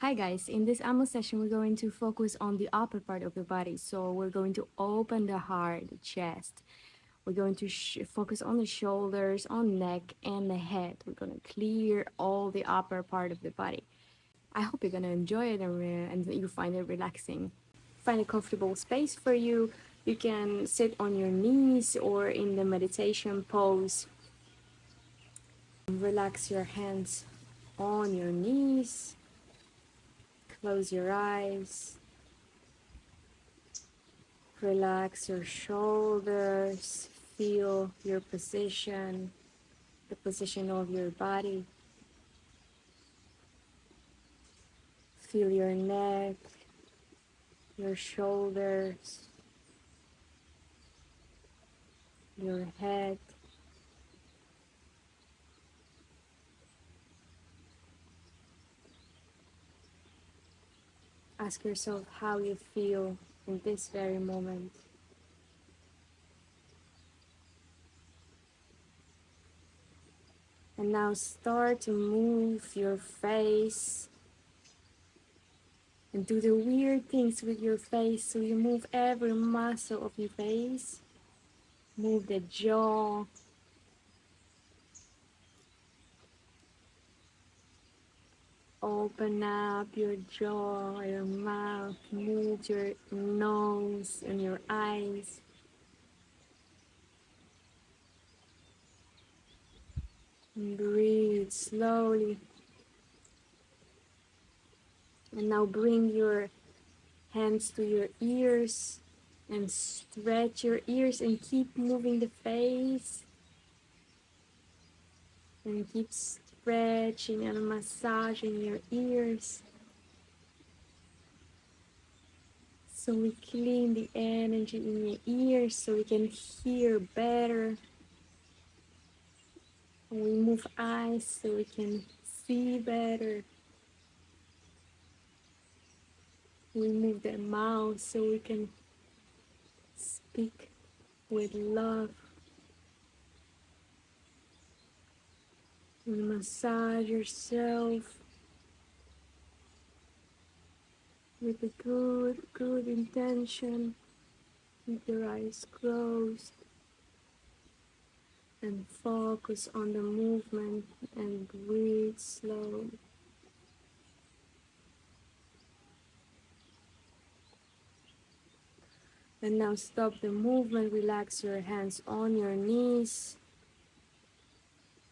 Hi guys, in this AMO session we're going to focus on the upper part of the body. So we're going to open the heart, the chest. We're going to focus on the shoulders, on neck and the head. We're going to clear all the upper part of the body. I hope you're going to enjoy it and you find it relaxing. Find a comfortable space for you. You can sit on your knees or in the meditation pose. Relax your hands on your knees. Close your eyes. Relax your shoulders, feel your position, the position of your body. Feel your neck, your shoulders, your head. Ask yourself how you feel in this very moment. And now start to move your face and do the weird things with your face. So you move every muscle of your face. Move the jaw. Open up your jaw, your mouth, move your nose and your eyes. And breathe slowly. And now bring your hands to your ears and stretch your ears and keep moving the face. And keep stretching and massaging your ears. So we clean the energy in your ears so we can hear better. And we move eyes so we can see better. We move the mouth so we can speak with love. And massage yourself with a good intention. Keep your eyes closed and focus on the movement and breathe slowly. And now stop the movement, relax your hands on your knees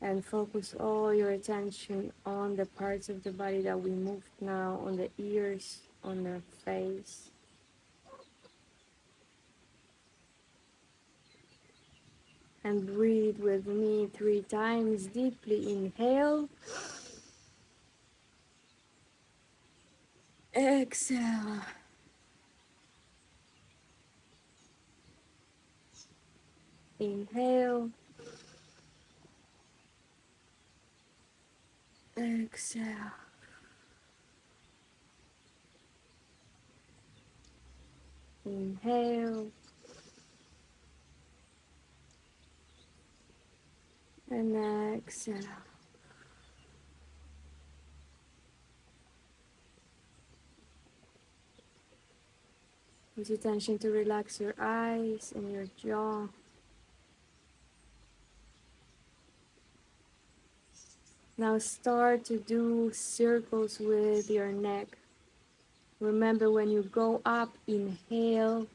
and focus all your attention on the parts of the body that we moved now, on the ears, on the face. And breathe with me 3 times deeply. Inhale. Exhale. Inhale. Exhale. Inhale. And exhale. Use attention to relax your eyes and your jaw. Now start to do circles with your neck. Remember, when you go up, inhale.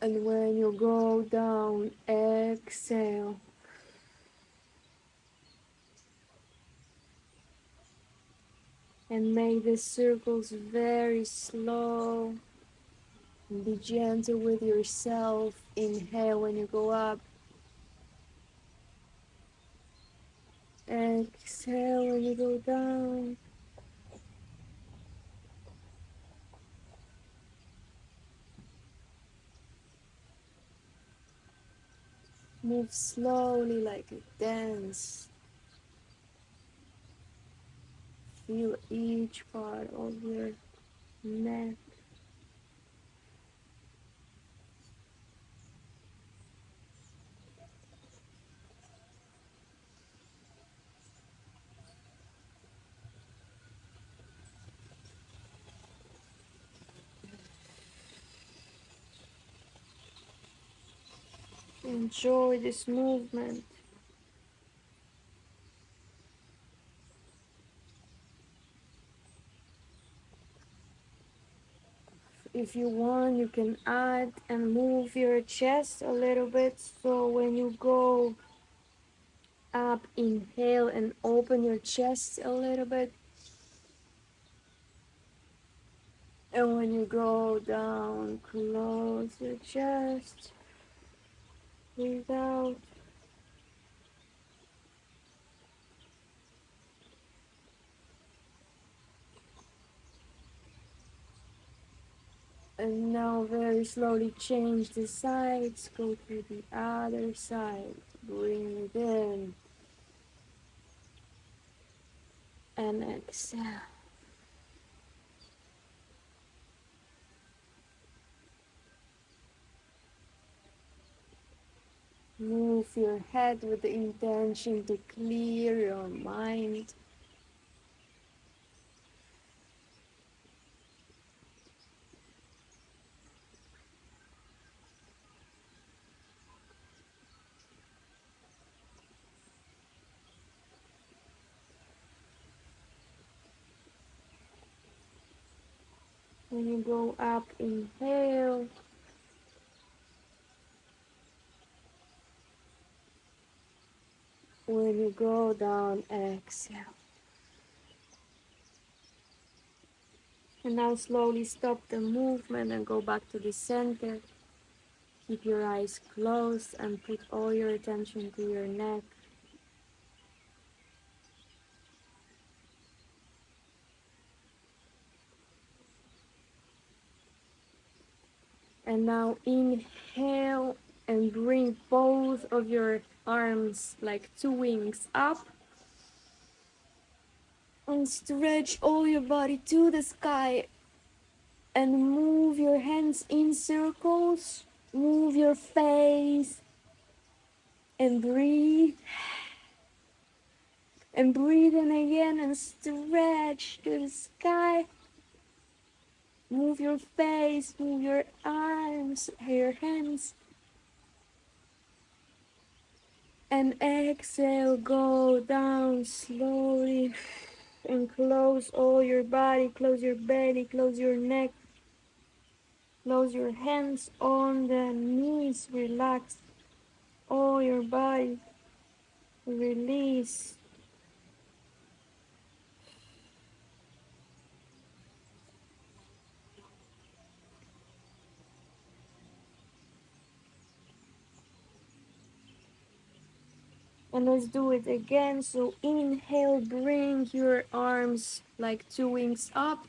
And when you go down, exhale. And make the circles very slow. And be gentle with yourself. Inhale when you go up. Exhale when you go down. Move slowly like a dance. Feel each part of your neck. Enjoy this movement. If you want, you can add and move your chest a little bit. So when you go up, inhale and open your chest a little bit. And when you go down, close your chest. Breathe out. And now very slowly change the sides. Go to the other side. Breathe in. And exhale. Move your head with the intention to clear your mind. When you go up, inhale. When you go down, exhale. And now slowly stop the movement and go back to the center. Keep your eyes closed and put all your attention to your neck. And now inhale and bring both of your arms like two wings up. And stretch all your body to the sky. And move your hands in circles. Move your face. And breathe. And breathe in again and stretch to the sky. Move your face, move your arms, your hands. And exhale, go down slowly. And close all your body, close your belly, close your neck. Close your hands on the knees, relax all your body. Release. And let's do it again. So inhale, bring your arms like two wings up.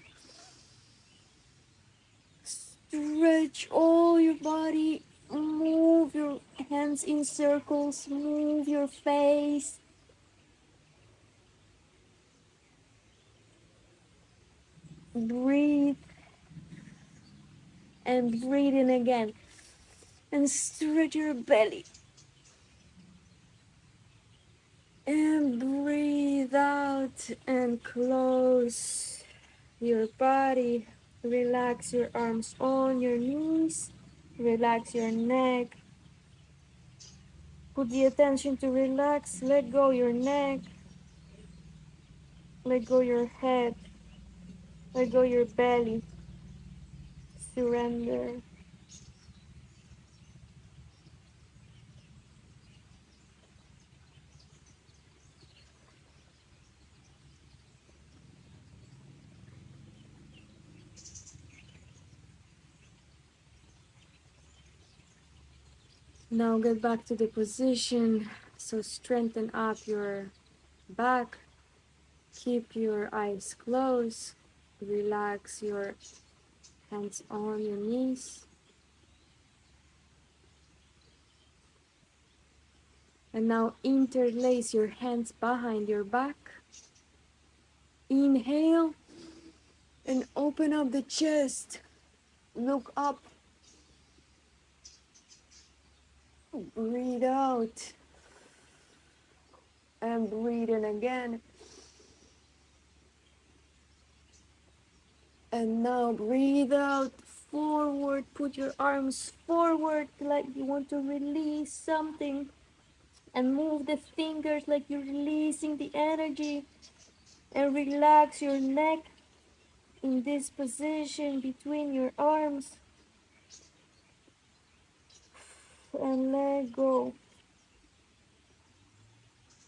Stretch all your body. Move your hands in circles. Move your face. Breathe. And breathe in again. And stretch your belly. And breathe out and close your body. Relax your arms on your knees. Relax your neck. Put the attention to relax. Let go your neck. Let go your head. Let go your belly. Surrender. Now get back to the position. So strengthen up your back. Keep your eyes closed. Relax your hands on your knees. And now interlace your hands behind your back. Inhale and open up the chest. Look up. Breathe out. And breathe in again. And now breathe out. forward. Put your arms forward like you want to release something. And move the fingers like you're releasing the energy. And relax your neck in this position between your arms. And let go.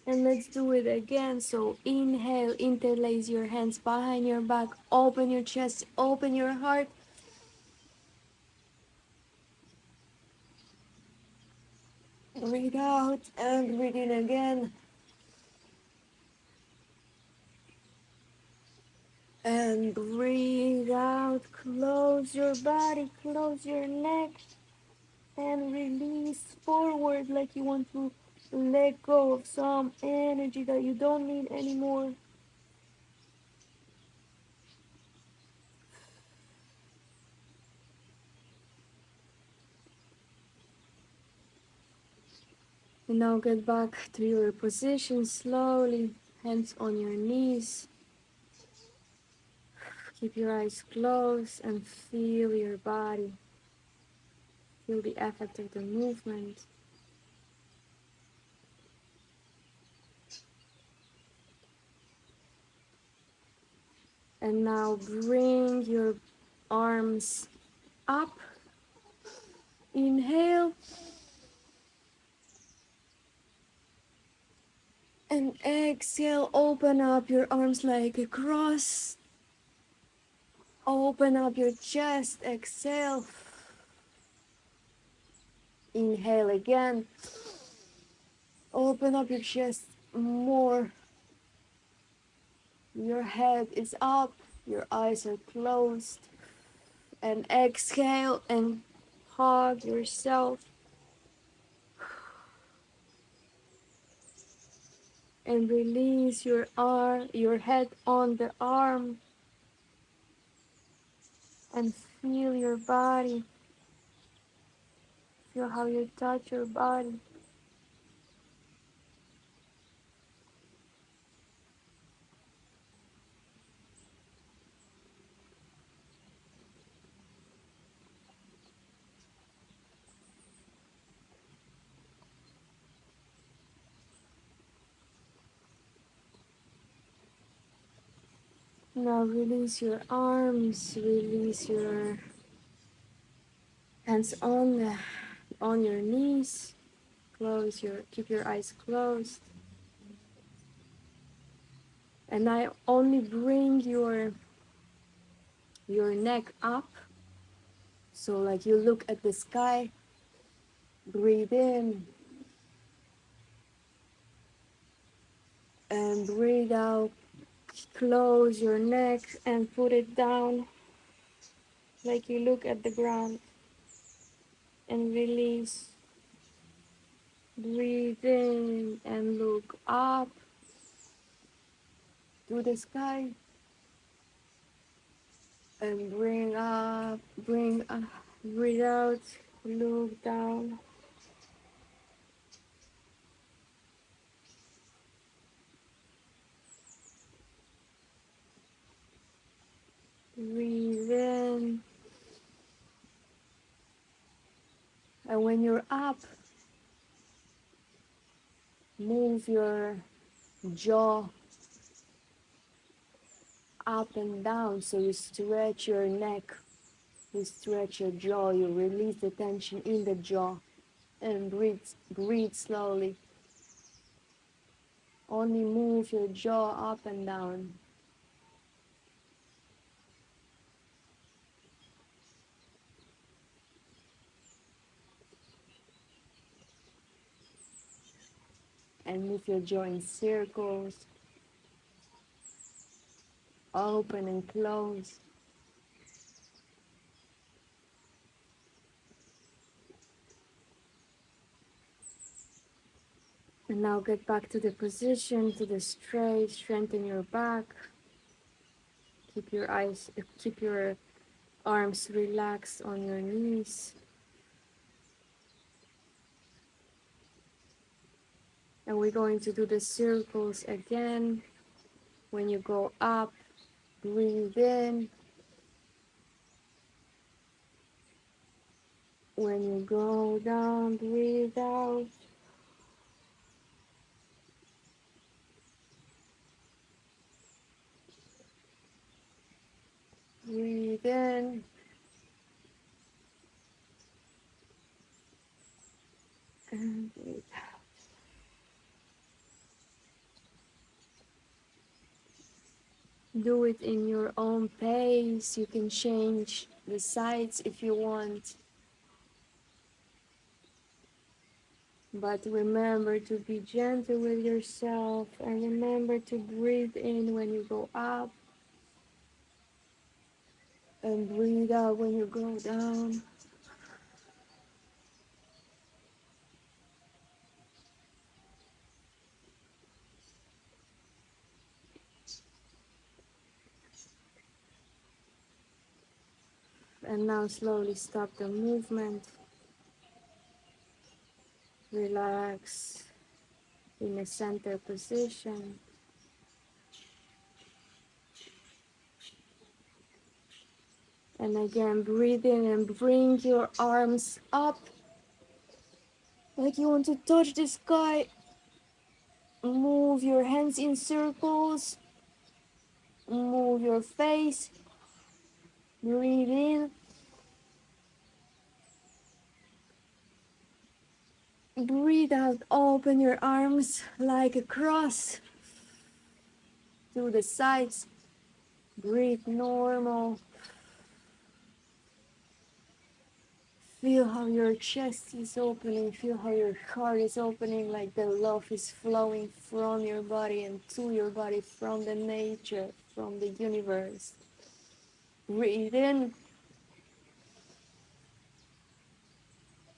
And let's do it again. So inhale, interlace your hands behind your back, open your chest, open your heart. Breathe out and breathe in again. And breathe out. Close your body, close your neck, and release forward like you want to let go of some energy that you don't need anymore. And now get back to your position slowly, hands on your knees. Keep your eyes closed and feel your body. Feel the effect of the movement. And now bring your arms up. Inhale. And exhale. Open up your arms like a cross. Open up your chest. Exhale. Inhale again. Open up your chest more. Your head is up. Your eyes are closed. And exhale and hug yourself. And release your arm, your head on the arm, and feel your body. Feel how you touch your body. Now release your arms, release your hands on your knees. Keep your eyes closed. And I only bring your neck up. So like you look at the sky, breathe in and breathe out. Close your neck and put it down like you look at the ground, and release. Breathe in and look up to the sky, and bring up, breathe out, look down. Breathe in, and when you're up, move your jaw up and down, so you stretch your neck, you stretch your jaw, you release the tension in the jaw, and breathe slowly. Only move your jaw up and down. And move your jaw in circles, open and close. And now get back to the position, to the straight, strengthen your back. Keep your arms relaxed on your knees. And we're going to do the circles again. When you go up, breathe in. When you go down, breathe out. Breathe in. And breathe out. Do it in your own pace. You can change the sides if you want. But remember to be gentle with yourself and remember to breathe in when you go up and breathe out when you go down. And now slowly stop the movement. Relax in a center position. And again, breathe in and bring your arms up like you want to touch the sky. Move your hands in circles. Move your face. Breathe in. Breathe out. Open your arms like a cross to the sides. Breathe normal. Feel how your chest is opening. Feel how your heart is opening, like the love is flowing from your body and to your body from the nature, from the universe. Breathe in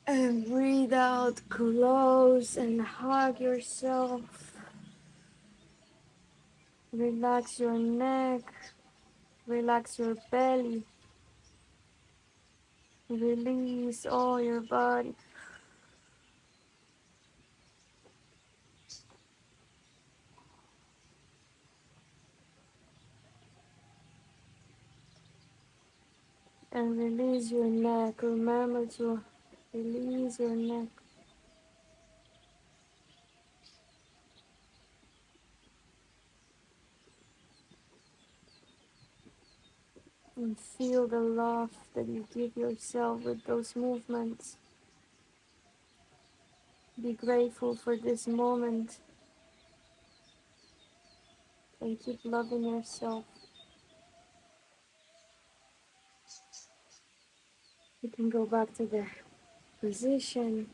and breathe out. Close and hug yourself. Relax your neck. Relax your belly. Release all your body. And release your neck. Remember to release your neck. And feel the love that you give yourself with those movements. Be grateful for this moment and keep loving yourself. You can go back to the position.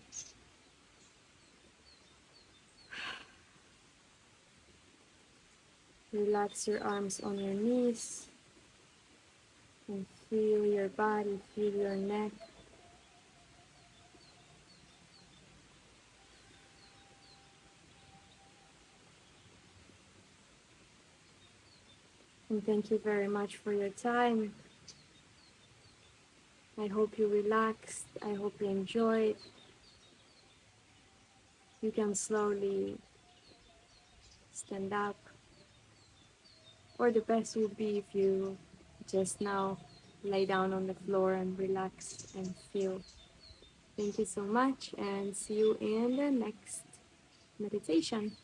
Relax your arms on your knees and feel your body, feel your neck. And thank you very much for your time. I hope you relaxed. I hope you enjoyed. You can slowly stand up. Or the best would be if you just now lay down on the floor and relax and feel. Thank you so much and see you in the next meditation.